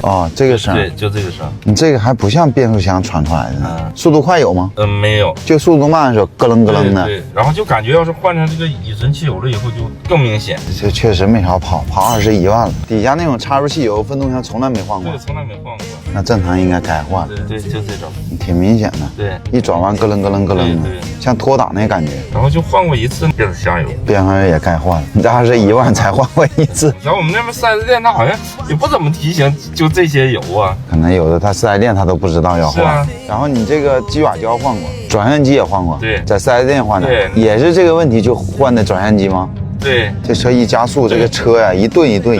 哦，这个声。对，就这个声。你这个还不像变速箱传出来的呢。速度快有吗？没有，就速度慢的时候咯楞咯楞的。对，然后就感觉要是换成这个乙醇汽油了以后就更明显。这确实没少跑21万了。底下那种插入汽油分动箱从来没换过。对，从来没换过。那正常应该该换。对，就这种。挺明显的。对，一转弯咯楞咯楞咯楞的，像拖档那感觉。然后就换过一次变速箱油，变速箱也该换了。你这21万才换过一次。像我们那边4S店，他好像也不怎么提醒，就这些油啊。可能有的他4S店他都不知道要换。然后你这个鸡爪胶换过，转向机也换过。对，在4S店换的。对，也是这个问题就换的转向机吗？对，这车一加速，这个车呀一顿的。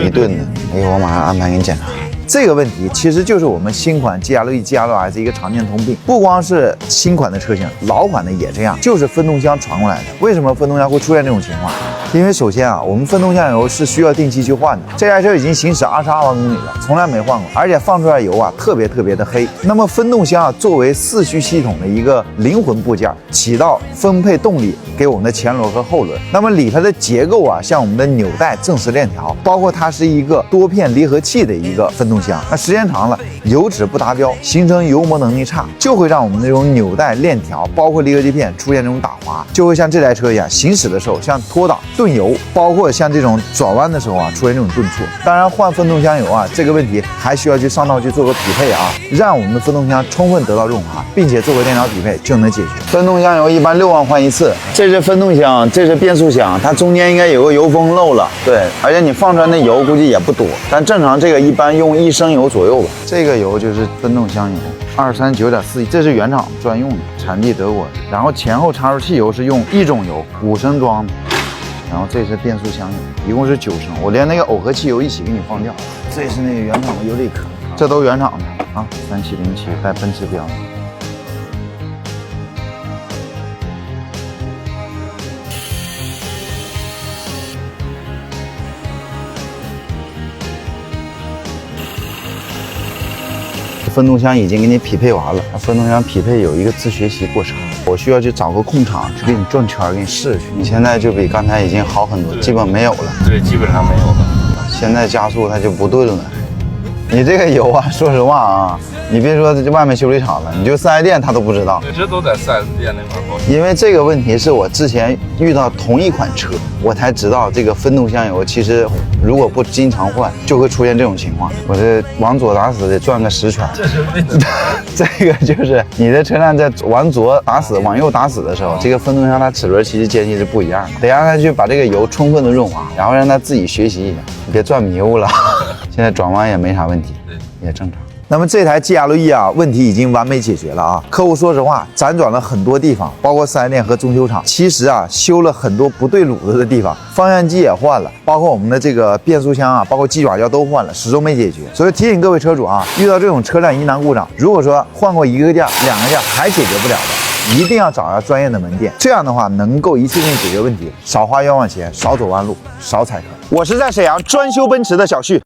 哎呦，我马上安排给你检查。这个问题其实就是我们新款 GL-E、GL-S 一个常见通病，不光是新款的车型，老款的也这样，就是分动箱传过来的。为什么分动箱会出现这种情况？因为首先啊，我们分动箱油是需要定期去换的。这台车已经行驶22万公里了，从来没换过，而且放出来油啊特别的黑。那么分动箱啊，作为四驱系统的一个灵魂部件，起到分配动力给我们的前轮和后轮。那么里头的结构啊，像我们的纽带、正时链条，包括它是一个多片离合器的一个分动箱。那时间长了，油脂不达标，形成油膜能力差，就会让我们这种纽带、链条，包括离合器片出现这种打滑，就会像这台车一样，行驶的时候像脱档、顿油，包括像这种转弯的时候啊，出现这种顿挫。当然，换分动箱油啊，这个问题还需要去上道去做个匹配啊，让我们的分动箱充分得到润滑，并且做个链条匹配就能解决。分动箱油一般6万换一次，这是分动箱，这是变速箱，它中间应该有个油封漏了，对，而且你放出来的油估计也不多，但正常这个一般用1升油左右吧。这个油就是分动箱油，239.41，这是原厂专用的，产地德国的。然后前后插入汽油是用一种油，5升装的。然后这是变速箱油，一共是9升，我连那个耦合汽油一起给你放掉。这是那个原厂的尤利可，这都原厂的啊，3707带奔驰标。分动箱已经给你匹配完了，分动箱匹配有一个自学习过程，我需要去找个空场去给你转圈，给你试去。你现在就比刚才已经好很多，基本没有了。对，基本上没有了。现在加速它就不顿了。你这个油啊，说实话啊，你别说这外面修理厂了，你就4S店他都不知道。对，这都在4S店那块包。因为这个问题是我之前遇到同一款车，我才知道这个分动箱油其实如果不经常换，就会出现这种情况。我这往左打死得转个10圈。这是为什么？这个就是你的车辆在往左打死、往右打死的时候，这个分动箱它齿轮其实间隙是不一样的，得让它去把这个油充分的润滑，然后让它自己学习一下，你别转迷糊了。现在转弯也没啥问题，也正常。那么这台 GL-E 啊，问题已经完美解决了啊！客户说实话，辗转了很多地方，包括4S店和中修厂，其实啊，修了很多不对路子的地方，方向机也换了，包括我们的这个变速箱啊，包括鸡爪胶都换了，始终没解决。所以提醒各位车主啊，遇到这种车辆疑难故障，如果说换过1个件、2个件还解决不了的，一定要找专业的门店，这样的话能够一次性解决问题，少花冤枉钱，少走弯路，少踩坑。我是在沈阳专修奔驰的小旭。